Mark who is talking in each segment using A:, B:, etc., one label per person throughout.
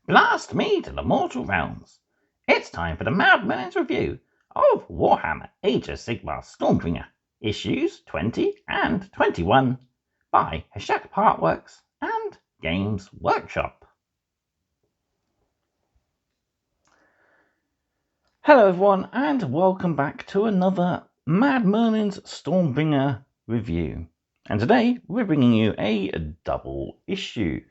A: Blast me to the mortal realms. It's time for the Mad Merlins review of Warhammer Age of Sigmar Stormbringer, issues 20 and 21 by Hachette Partworks and Games Workshop. Hello everyone and welcome back to another Mad Merlins Stormbringer review. And today we're bringing you a double issue.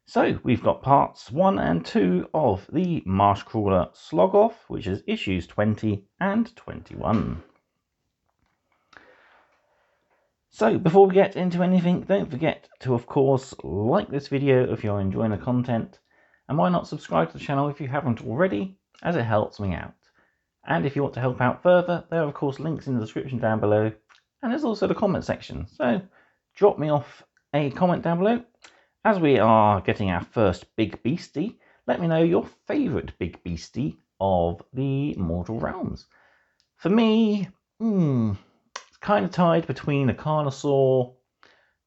A: So we've got parts 1 and 2 of the Marshcrawla Sloggoth, which is issues 20 and 21. So before we get into anything, don't forget to, of course, like this video if you're enjoying the content, and why not subscribe to the channel if you haven't already, as it helps me out. And if you want to help out further, there are of course links in the description down below, and there's also the comment section, so drop me off a comment down below. As we are getting our first big beastie, let me know your favourite big beastie of the Mortal Realms. For me, it's kind of tied between a Carnosaur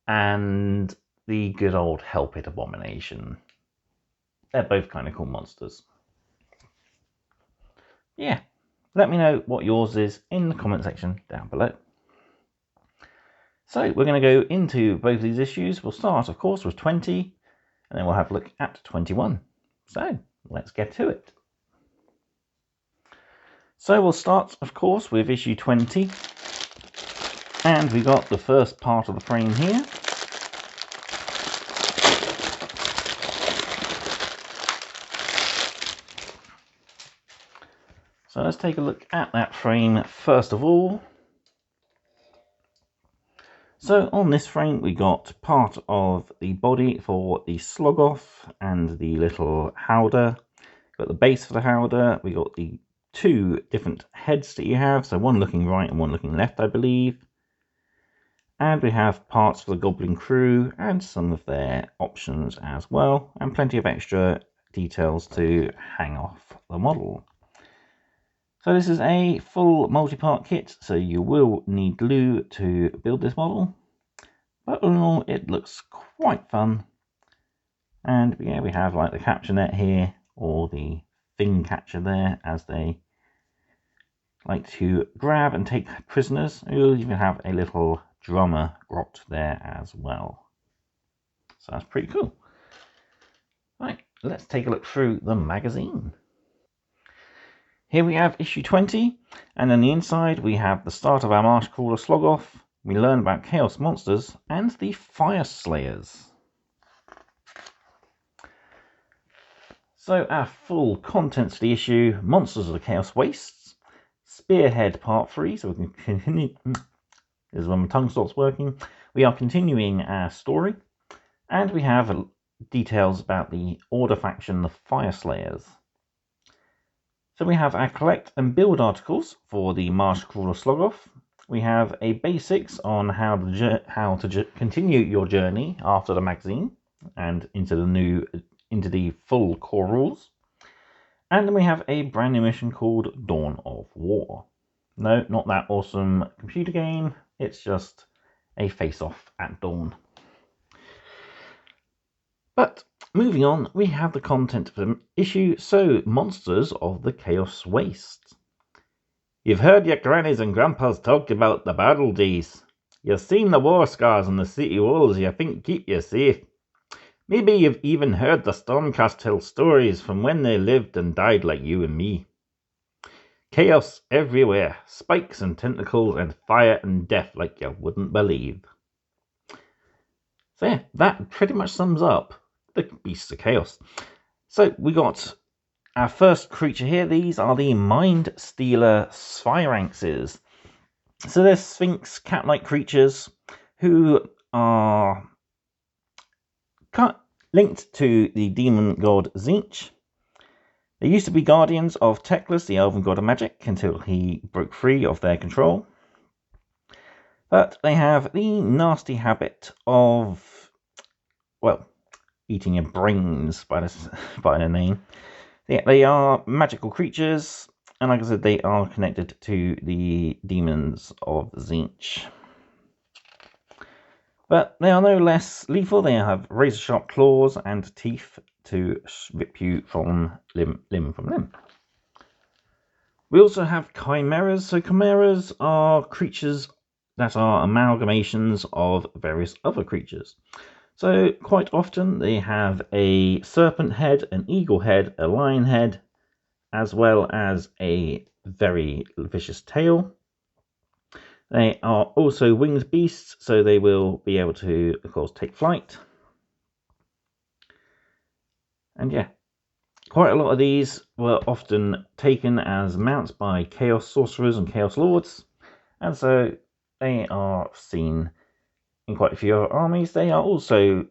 A: and the good old Hellpit Abomination. They're both kind of cool monsters. Yeah, let me know what yours is in the comment section down below. So we're going to go into both of these issues. We'll start, of course, with 20, and then we'll have a look at 21. So let's get to it. So we'll start, of course, with issue 20, and we got the first part of the frame here. So let's take a look at that frame first of all. So on this frame we got part of the body for the Sloggoth and the little howdah. Got the base for the howdah. We got the two different heads that you have, so one looking right and one looking left, I believe. And we have parts for the Goblin crew and some of their options as well, and plenty of extra details to hang off the model. So this is a full multi-part kit, so you will need glue to build this model. But all in all, it looks quite fun. And yeah, we have like the capture net here, or the thing catcher there, as they like to grab and take prisoners. You'll even have a little drummer grot there as well. So that's pretty cool. Right, let's take a look through the magazine. Here we have issue 20, and on the inside we have the start of our Marshcrawla Sloggoth. We learn about Chaos Monsters and the Fire Slayers. So our full contents of the issue: Monsters of the Chaos Wastes, Spearhead Part 3, so we can continue. This is when my tongue stops working. We are continuing our story, and we have details about the Order faction, the Fire Slayers. So we have our collect and build articles for the Marshcrawla Sloggoth. We have a basics on how to continue your journey after the magazine and into the full core rules. And then we have a brand new mission called Dawn of War. No, not that awesome computer game. It's just a face-off at dawn. But moving on, we have the content for the issue, so Monsters of the Chaos Waste. You've heard your grannies and grandpas talk about the battle days. You've seen the war scars on the city walls you think keep you safe. Maybe you've even heard the Stormcast tell stories from when they lived and died like you and me. Chaos everywhere, spikes and tentacles and fire and death like you wouldn't believe. So yeah, that pretty much sums up the Beasts of Chaos. So we got our first creature here. These are the Mind Stealer Spiraxes. So they're Sphinx cat-like creatures who are linked to the demon god Tzeentch. They used to be guardians of Teclis, the elven god of magic, until he broke free of their control. But they have the nasty habit of, well, eating your brains by the name. They are magical creatures, and like I said, they are connected to the demons of Tzeentch. But they are no less lethal. They have razor-sharp claws and teeth to rip you from limb from limb. We also have chimeras. So chimeras are creatures that are amalgamations of various other creatures. So quite often they have a serpent head, an eagle head, a lion head, as well as a very vicious tail. They are also winged beasts, so they will be able to, of course, take flight. And yeah, quite a lot of these were often taken as mounts by chaos sorcerers and chaos lords, and so they are seen in quite a few other armies. They are also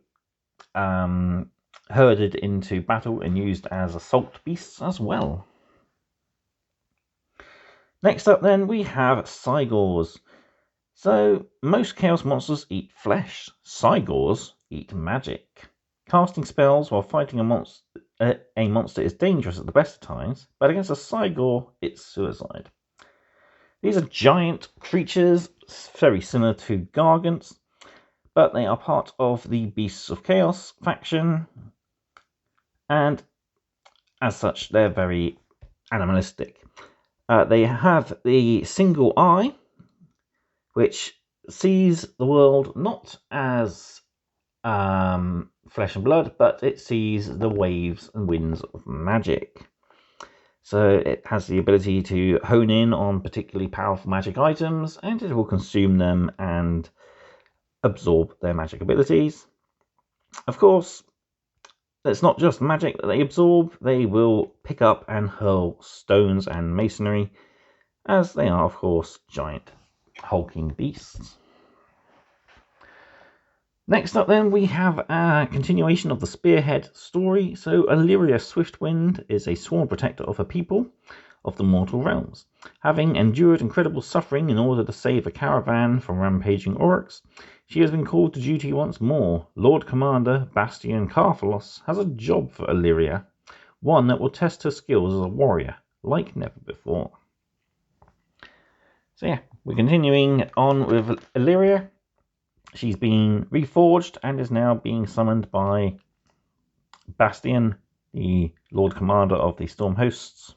A: herded into battle and used as assault beasts as well. Next up then, we have Sigors. So most chaos monsters eat flesh. Sigors eat magic. Casting spells while fighting a monster is dangerous at the best of times, but against a Sigor, it's suicide. These are giant creatures, very similar to Gargants, but they are part of the Beasts of Chaos faction, and as such, they're very animalistic. They have the single eye, which sees the world not as flesh and blood, but it sees the waves and winds of magic. So it has the ability to hone in on particularly powerful magic items, and it will consume them and absorb their magic abilities. Of course, it's not just magic that they absorb, they will pick up and hurl stones and masonry, as they are, of course, giant hulking beasts. Next up then, we have a continuation of the Spearhead story. So Illyria Swiftwind is a sworn protector of her people of the mortal realms. Having endured incredible suffering in order to save a caravan from rampaging orcs, she has been called to duty once more. Lord Commander Bastian Carthalos has a job for Illyria, one that will test her skills as a warrior, like never before. So yeah, we're continuing on with Illyria. She's been reforged and is now being summoned by Bastian, the Lord Commander of the Storm Hosts.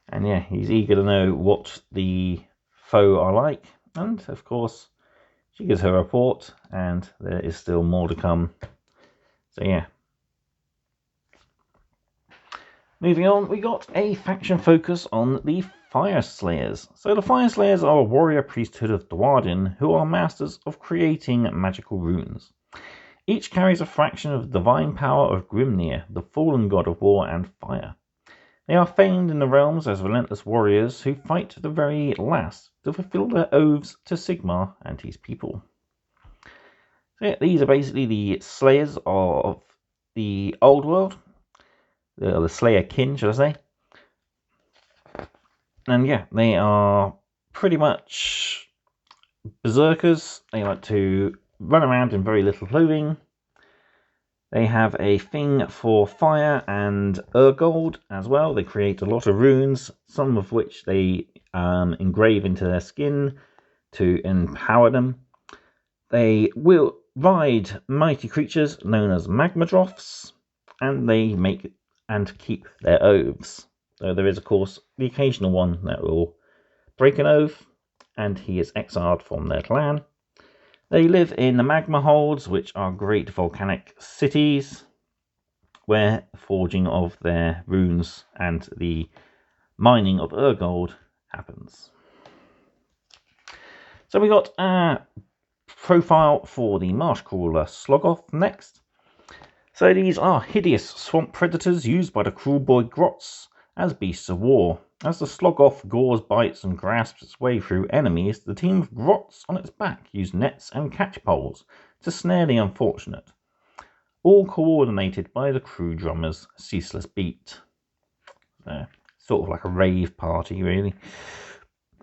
A: And yeah, he's eager to know what the foe are like. And of course, she gives her report, and there is still more to come. So yeah. Moving on, we got a faction focus on the Fire Slayers. So the Fire Slayers are a warrior priesthood of Dwarden who are masters of creating magical runes. Each carries a fraction of the divine power of Grimnir, the fallen god of war and fire. They are famed in the realms as relentless warriors who fight to the very last to fulfill their oaths to Sigmar and his people. So yeah, these are basically the Slayers of the old world. The Slayer kin, should I say. And yeah, they are pretty much berserkers. They like to run around in very little clothing. They have a thing for fire and Urgold as well. They create a lot of runes, some of which they engrave into their skin to empower them. They will ride mighty creatures known as Magmadroths, and they make and keep their oaths. So there is, of course, the occasional one that will break an oath, and he is exiled from their clan. They live in the magma holds, which are great volcanic cities, where the forging of their runes and the mining of Urgold happens. So we got a profile for the Marshcrawla Sloggoth next. So these are hideous swamp predators used by the cruel boy Grotz as beasts of war. As the Sloggoth gores, bites and grasps its way through enemies, the team of Grotz on its back use nets and catch poles to snare the unfortunate, all coordinated by the crew drummer's ceaseless beat. Sort of like a rave party, really.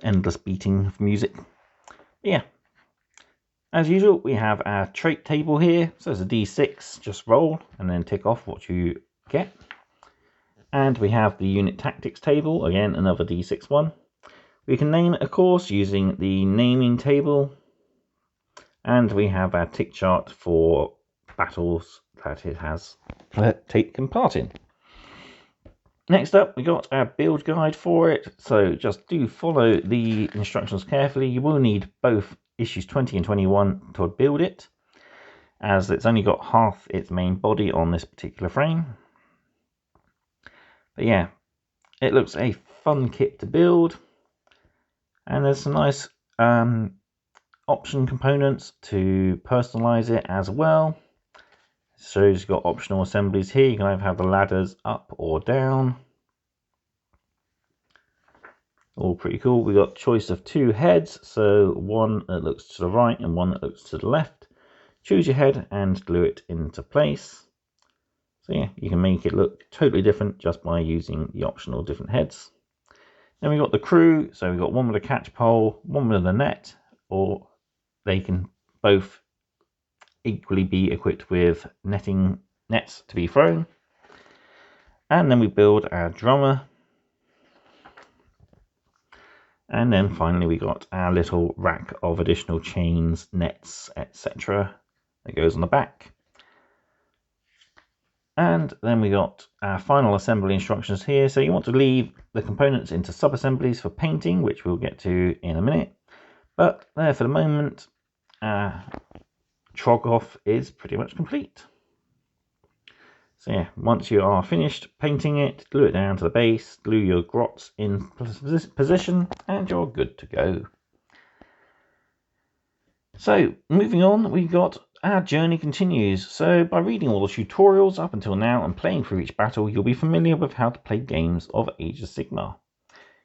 A: Endless beating of music. Yeah. As usual, we have our trait table here. So it's a d6, just roll and then tick off what you get. And we have the unit tactics table, again another d6 one. We can name it, of course, using the naming table. And we have our tick chart for battles that it has taken part in. Next up, we got our build guide for it, so just do follow the instructions carefully. You will need both issues 20 and 21 to build it, as it's only got half its main body on this particular frame. But yeah, it looks a fun kit to build, and there's some nice option components to personalize it as well. So you've got optional assemblies here. You can either have the ladders up or down. All pretty cool. We got choice of 2 heads, so one that looks to the right and one that looks to the left. Choose your head and glue it into place. So yeah, you can make it look totally different just by using the optional different heads. Then we got the crew, so we got one with a catch pole, one with a net, or they can both equally be equipped with nets to be thrown. And then we build our drummer. And then finally we got our little rack of additional chains, nets, etc. that goes on the back. And then we got our final assembly instructions here. So you want to leave the components into sub-assemblies for painting, which we'll get to in a minute. But there for the moment, Sloggoth is pretty much complete. So yeah, once you are finished painting it, glue it down to the base, glue your grots in position, and you're good to go. So moving on, we've got our journey continues. So by reading all the tutorials up until now and playing through each battle, you'll be familiar with how to play games of Age of Sigmar.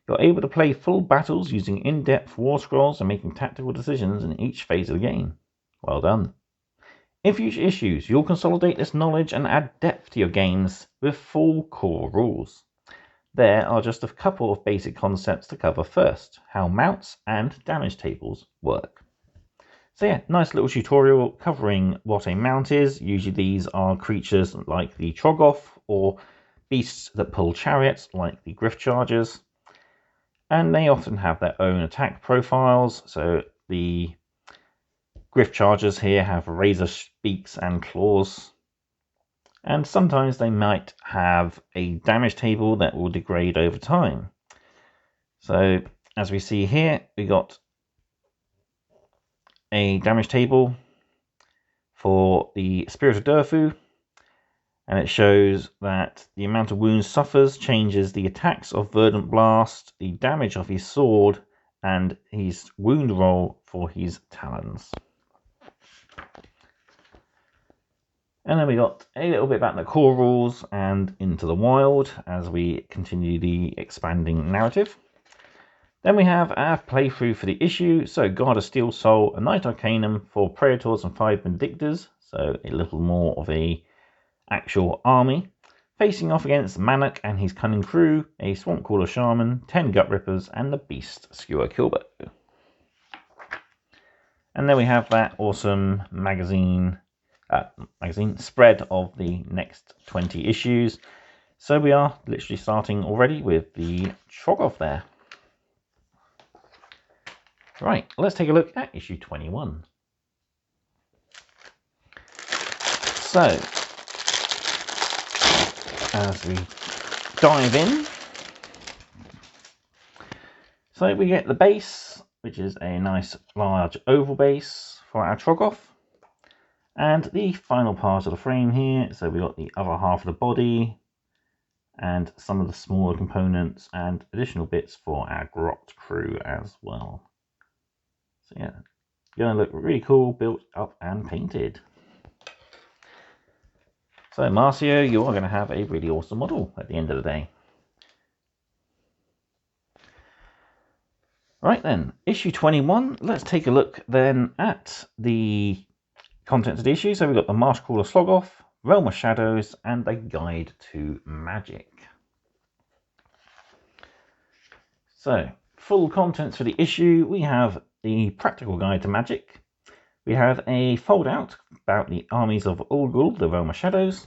A: You're able to play full battles using in-depth war scrolls and making tactical decisions in each phase of the game. Well done. In future issues, you'll consolidate this knowledge and add depth to your games with full core rules. There are just a couple of basic concepts to cover first: how mounts and damage tables work. So yeah, nice little tutorial covering what a mount is. Usually these are creatures like the Sloggoth, or beasts that pull chariots like the Griff Chargers. And they often have their own attack profiles, so the Griff Chargers here have razor beaks and claws, and sometimes they might have a damage table that will degrade over time. So as we see here, we got a damage table for the Spirit of Durfu, and it shows that the amount of wounds suffers changes the attacks of Verdant Blast, the damage of his sword, and his wound roll for his talons. And then we got a little bit about the core rules and into the wild as we continue the expanding narrative. Then we have our playthrough for the issue. So Guard of Steel Soul, a Knight Arcanum for Praetors and 5 Vindictors. So a little more of a actual army. Facing off against Manok and his cunning crew, a Swampcrawler Shaman, 10 Gut Rippers, and the Beast Skewer Killbow. And then we have that awesome magazine spread of the next 20 issues. So we are literally starting already with the Sloggoth there. Right, let's take a look at issue 21. So, as we dive in, so we get the base, which is a nice large oval base for our Sloggoth. And the final part of the frame here, so we got the other half of the body and some of the smaller components and additional bits for our grot crew as well. So yeah, gonna look really cool, built up and painted. So Marcio, you are gonna have a really awesome model at the end of the day. Right then, issue 21, let's take a look then at the contents of the issue. So we've got the Marshcrawla Sloggoth, Realm of Shadows, and a Guide to Magic. So, full contents for the issue, we have the Practical Guide to Magic. We have a fold out about the armies of Ulgu, the Realm of Shadows.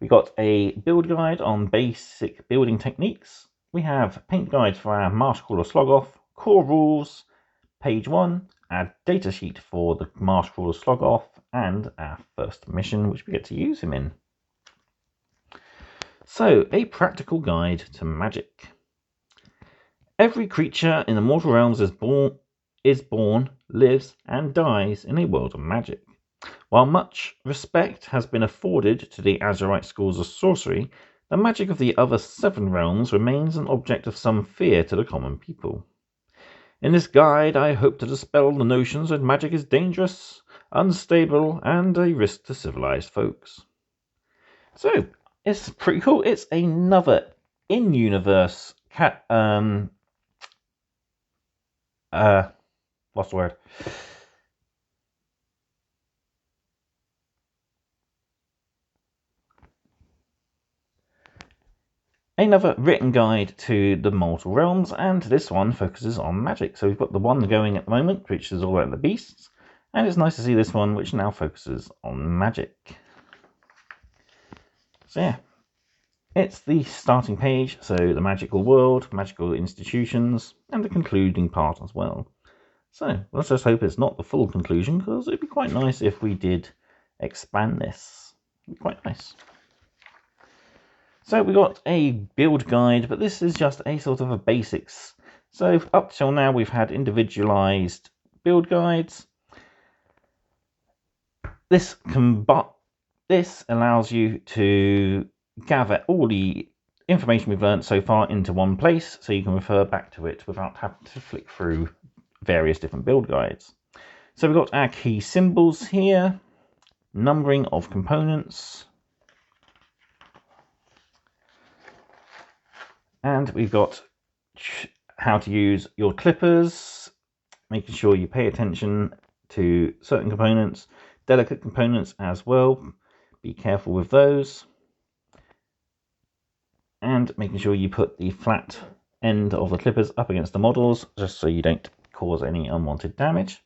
A: We got a build guide on basic building techniques. We have paint guides for our Marshcrawla Sloggoth, core rules, page 1, our data sheet for the Marshcrawla Sloggoth and our first mission, which we get to use him in. So, a practical guide to magic. Every creature in the mortal realms is born, lives, and dies in a world of magic. While much respect has been afforded to the Azurite schools of sorcery, the magic of the other 7 realms remains an object of some fear to the common people. In this guide, I hope to dispel the notions that magic is dangerous, unstable, and a risk to civilized folks. So, it's pretty cool. It's another in-universe what's the word? Another written guide to the mortal realms, and this one focuses on magic. So we've got the one going at the moment, which is all about the beasts, and it's nice to see this one, which now focuses on magic. So yeah, it's the starting page, so the magical world, magical institutions, and the concluding part as well. So let's just hope it's not the full conclusion, because it'd be quite nice if we did expand this. It'd be quite nice. So we got a build guide, but this is just a sort of a basics. So up till now we've had individualized build guides. This allows you to gather all the information we've learned so far into one place, so you can refer back to it without having to flick through various different build guides. So we've got our key symbols here, numbering of components, and we've got how to use your clippers, making sure you pay attention to certain components, delicate components as well, be careful with those, and making sure you put the flat end of the clippers up against the models just so you don't cause any unwanted damage.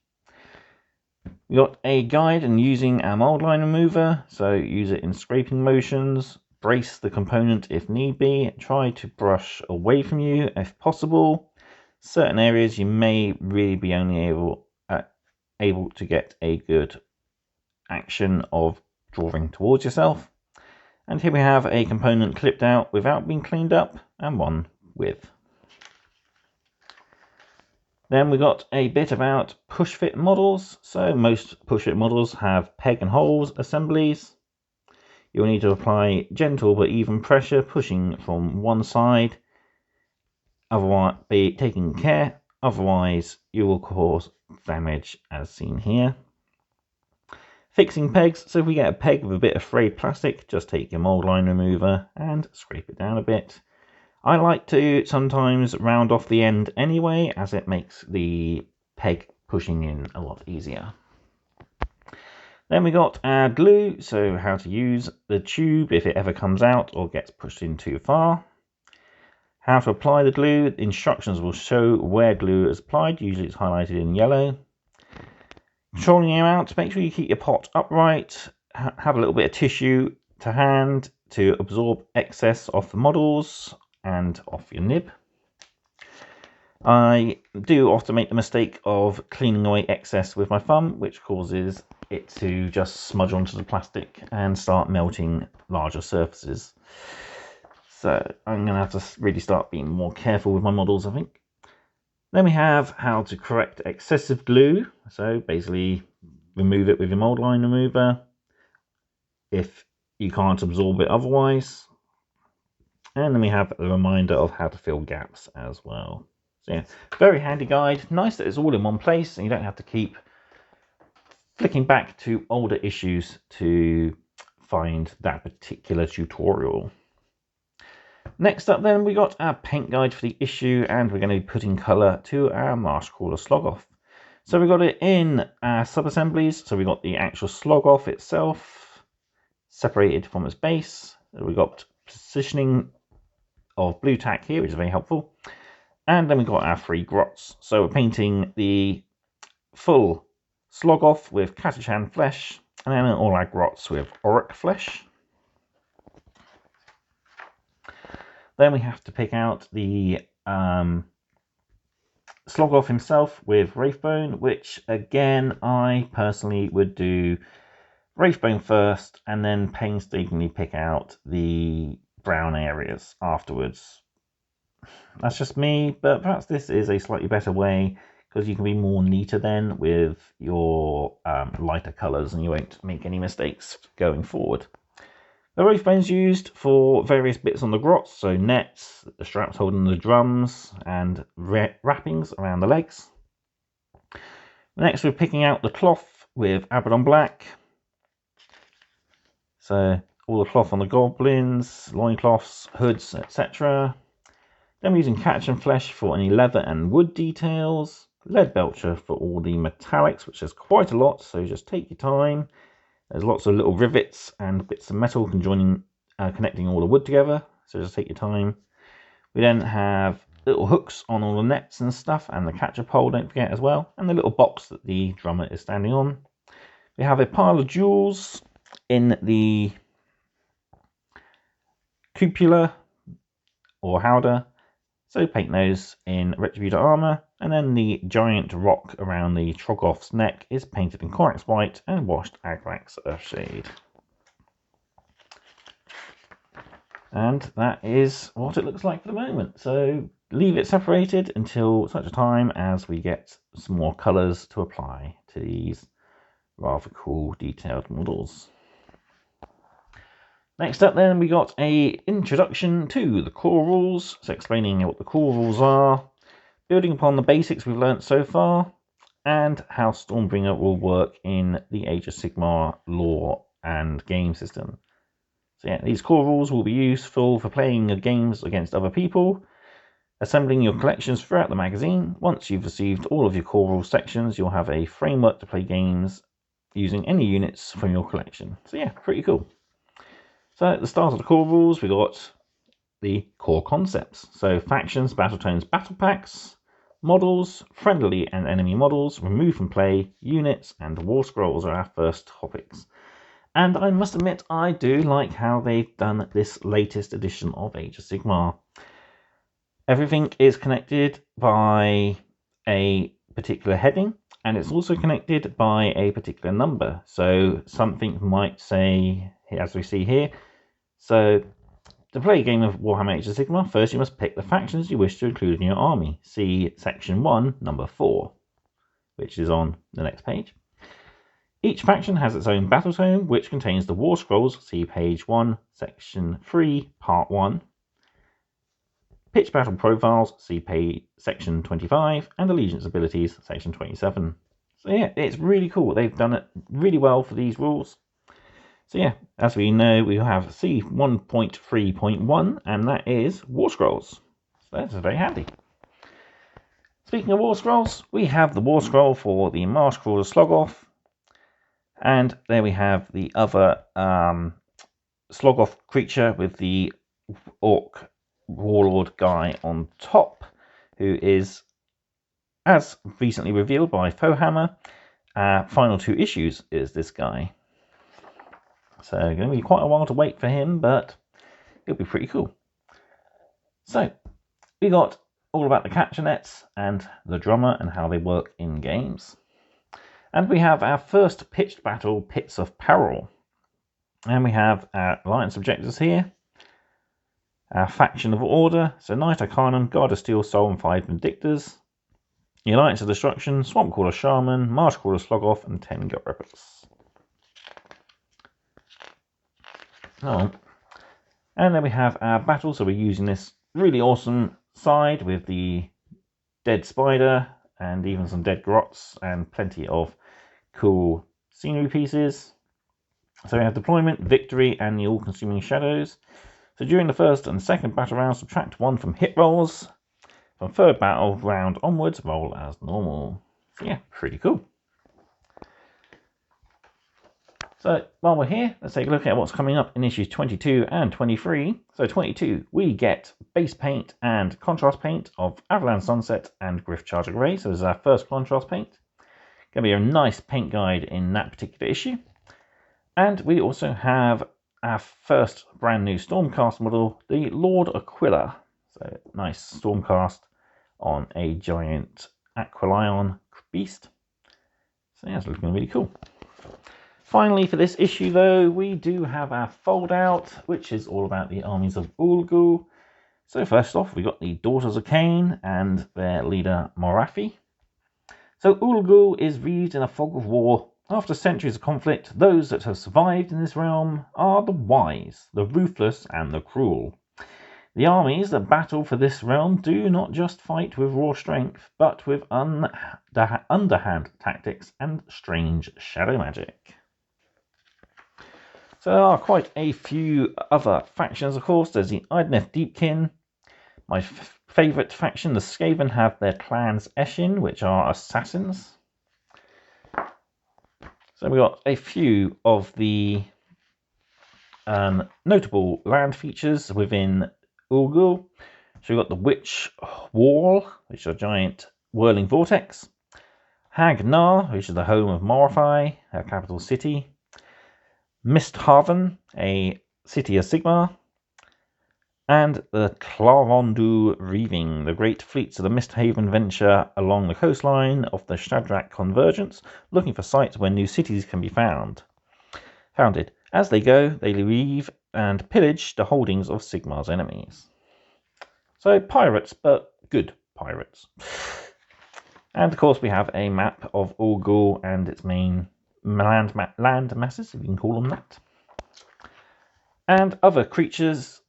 A: We got a guide in using our mold line remover, so use it in scraping motions, brace the component if need be, try to brush away from you if possible. Certain areas you may really be only able to get a good action of drawing towards yourself. And here we have a component clipped out without being cleaned up, and one with. Then we got a bit about push fit models. So most push fit models have peg and holes assemblies. You'll need to apply gentle but even pressure, pushing from one side, otherwise be taking care, otherwise you will cause damage as seen here. Fixing pegs, so if we get a peg with a bit of frayed plastic, just take your mold line remover and scrape it down a bit. I like to sometimes round off the end anyway, as it makes the peg pushing in a lot easier. Then we got our glue, so how to use the tube if it ever comes out or gets pushed in too far. How to apply the glue, instructions will show where glue is applied, usually it's highlighted in yellow. Controlling your amount, make sure you keep your pot upright, have a little bit of tissue to hand to absorb excess off the models and off your nib. I do often make the mistake of cleaning away excess with my thumb, which causes it to just smudge onto the plastic and start melting larger surfaces. So I'm going to have to really start being more careful with my models, I think. Then we have how to correct excessive glue. So basically remove it with your mold line remover if you can't absorb it otherwise. And then we have a reminder of how to fill gaps as well. So yeah, very handy guide. Nice that it's all in one place and you don't have to keep flicking back to older issues to find that particular tutorial. Next up then, we got our paint guide for the issue, and we're going to be putting colour to our Marshcrawla Sloggoth. So we got it in our sub-assemblies, so we got the actual Sloggoth itself, separated from its base. We got positioning of blue tack here, which is very helpful. And then we got our 3 grots. So we're painting the full Sloggoth with Catachan flesh, and then all our grots with Auric flesh. Then we have to pick out the Sloggoth himself with Wraithbone, which again I personally would do Wraithbone first and then painstakingly pick out the brown areas afterwards. That's just me, but perhaps this is a slightly better way because you can be more neater then with your lighter colours and you won't make any mistakes going forward. The Wraithbone's used for various bits on the grots, so nets, the straps holding the drums, and wrappings around the legs. Next we're picking out the cloth with Abaddon Black. So all the cloth on the goblins, loincloths, hoods, etc. Then we're using Catch and Flesh for any leather and wood details. Lead Belcher for all the metallics, which is quite a lot, so just take your time. There's lots of little rivets and bits of metal connecting all the wood together, so just take your time. We then have little hooks on all the nets and stuff, and the catcher pole, don't forget as well, and the little box that the drummer is standing on. We have a pile of jewels in the cupola or howdah. So paint those in Retributor armor, and then the giant rock around the Troggoth's neck is painted in Corax white and washed Agrax Earthshade. And that is what it looks like for the moment. So leave it separated until such a time as we get some more colours to apply to these rather cool detailed models. Next up then we got a introduction to the core rules, so explaining what the core rules are, building upon the basics we've learnt so far, and how Stormbringer will work in the Age of Sigmar lore and game system. So yeah, these core rules will be useful for playing games against other people, assembling your collections throughout the magazine. Once you've received all of your core rule sections, you'll have a framework to play games using any units from your collection. So yeah, pretty cool. So at the start of the core rules, we got the core concepts. So factions, battle tones, battle packs, models, friendly and enemy models, remove from play, units, and war scrolls are our first topics. And I must admit, I do like how they've done this latest edition of Age of Sigmar. Everything is connected by a particular heading, and it's also connected by a particular number. So something might say, as we see here, so to play a game of Warhammer Age of Sigmar, first you must pick the factions you wish to include in your army. See section 1, number 4, which is on the next page. Each faction has its own battle tome, which contains the war scrolls. See page 1, section 3, part 1. Pitch battle profiles, see section 25, and allegiance abilities, section 27. So yeah, it's really cool. They've done it really well for these rules. So yeah, as we know, we have C1.3.1, and that is war scrolls. So that's very handy. Speaking of war scrolls, we have the war scroll for the Marshcrawla Sloggoth, and there we have the other Sloggoth creature with the orc warlord guy on top, who is, as recently revealed by Fohammer, final 2 issues is this guy. So going to be quite a while to wait for him, but it'll be pretty cool. So we got all about the catcher nets and the drummer and how they work in games. And we have our first pitched battle, Pits of Peril. And we have our alliance objectives here. Our faction of order, so Knight Arcanum, Guard of Steel Soul, and 5 Vindictors. The Alliance of Destruction, Swampcrawler Shaman, Marshcrawla Sloggoth, and 10 Gut Rebels. Oh. And then we have our battle, so we're using this really awesome side with the dead spider and even some dead grots and plenty of cool scenery pieces. So we have deployment, victory, and the all-consuming shadows. So during the first and second battle round, subtract 1 from hit rolls. From third battle round onwards, roll as normal. So yeah, pretty cool. So while we're here, let's take a look at what's coming up in issues 22 and 23. So 22, we get base paint and contrast paint of Avalanche Sunset and Griff Charger Grey. So this is our first contrast paint. Going to be a nice paint guide in that particular issue. And we also have our first brand new Stormcast model, the Lord Aquila. So nice Stormcast on a giant Aquilion beast. So yeah, it's looking really cool. Finally, for this issue though, we do have our fold out, which is all about the armies of Ulgu. So first off, we got the Daughters of Cain and their leader Morathi. So Ulgu is wreathed in a fog of war. After centuries of conflict, those that have survived in this realm are the wise, the ruthless, and the cruel. The armies that battle for this realm do not just fight with raw strength, but with underhand tactics and strange shadow magic. So there are quite a few other factions, of course. There's the Idneth Deepkin. My favourite faction, the Skaven, have their clans Eshin, which are assassins. So we've got a few of the notable land features within Ulgu. So we've got the Witch Wall, which is a giant whirling vortex. Hag Nar, which is the home of Morathi, her capital city. Misthaven, a city of Sigmar. And the Clarondu Reaving, the great fleets of the Misthaven venture along the coastline of the Shadrach Convergence, looking for sites where new cities can be founded. As they go, they reave and pillage the holdings of Sigmar's enemies. So pirates, but good pirates. And of course we have a map of Ulgu and its main land masses, if you can call them that. And other creatures,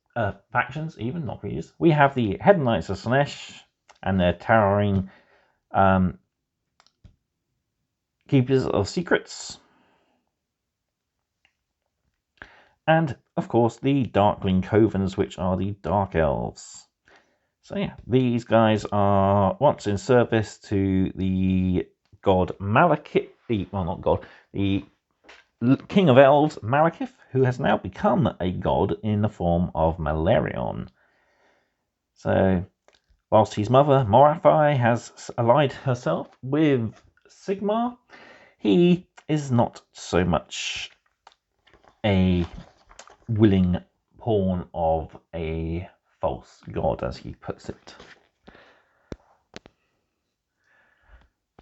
A: factions even, not creatures. We have the Head Knights of Slaanesh and their towering Keepers of Secrets. And, of course, the Darkling Covens, which are the Dark Elves. So, yeah, these guys are once in service to the god Malekith, the King of Elves, Malekith, who has now become a god in the form of Malerion. So, whilst his mother, Morathi, has allied herself with Sigmar, he is not so much a willing pawn of a false god, as he puts it.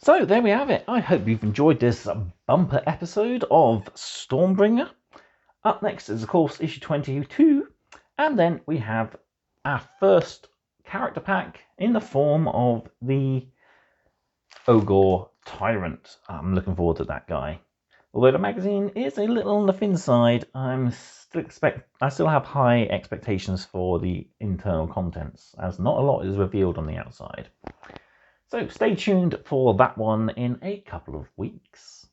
A: So there we have it. I hope you've enjoyed this bumper episode of Stormbringer. Up next is, of course, issue 22, and then we have our first character pack in the form of the Ogre Tyrant. I'm looking forward to that guy. Although the magazine is a little on the thin side, I still have high expectations for the internal contents, as not a lot is revealed on the outside. So stay tuned for that one in a couple of weeks.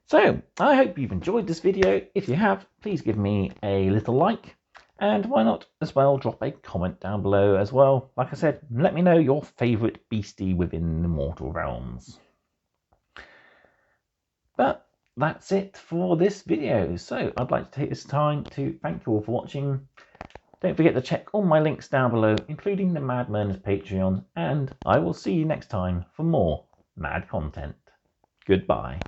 A: So I hope you've enjoyed this video. If you have, please give me a little like, and why not as well drop a comment down below as well. Like I said, let me know your favourite beastie within the mortal realms. But that's it for this video. So I'd like to take this time to thank you all for watching. Don't forget to check all my links down below, including the Mad Merlins Patreon, and I will see you next time for more mad content. Goodbye.